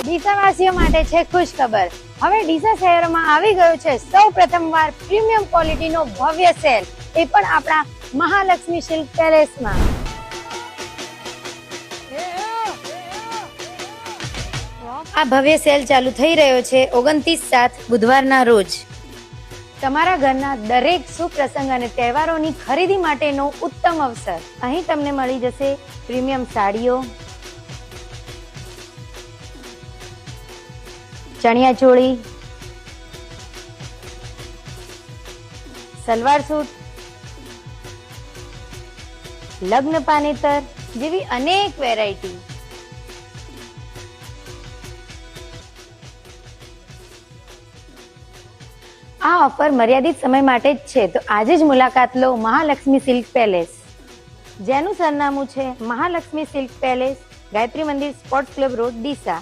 ડીસાવાસીઓ માટે છે ખુશ ખબર. હવે ડીસા શહેરમાં આવી ગયો છે સૌ પ્રથમવાર પ્રીમિયમ ક્વોલિટીનો ભવ્ય સેલ, એ પણ આપણા મહાલક્ષ્મી સિલ્ક પેલેસમાં. આ ભવ્ય સેલ ચાલુ થઈ રહ્યો છે 29/7 બુધવારના રોજ. તમારા ઘરના દરેક સુપ્રસંગ અને તહેવારોની ખરીદી માટેનો ઉત્તમ અવસર. અહીં તમને મળી જશે પ્રીમિયમ સાડીઓ, ચણિયા ચોળી, સલવાર સૂટ, લગ્ન પાનેતર જેવી અનેક વેરાયટી. આ ઓફર મર્યાદિત સમય માટે જ છે, તો આજે જ મુલાકાત લો મહાલક્ષ્મી સિલ્ક પેલેસ, જેનું સરનામું છે મહાલક્ષ્મી સિલ્ક પેલેસ, ગાયત્રી મંદિર, સ્પોર્ટ્સ ક્લબ રોડ, ડીસા.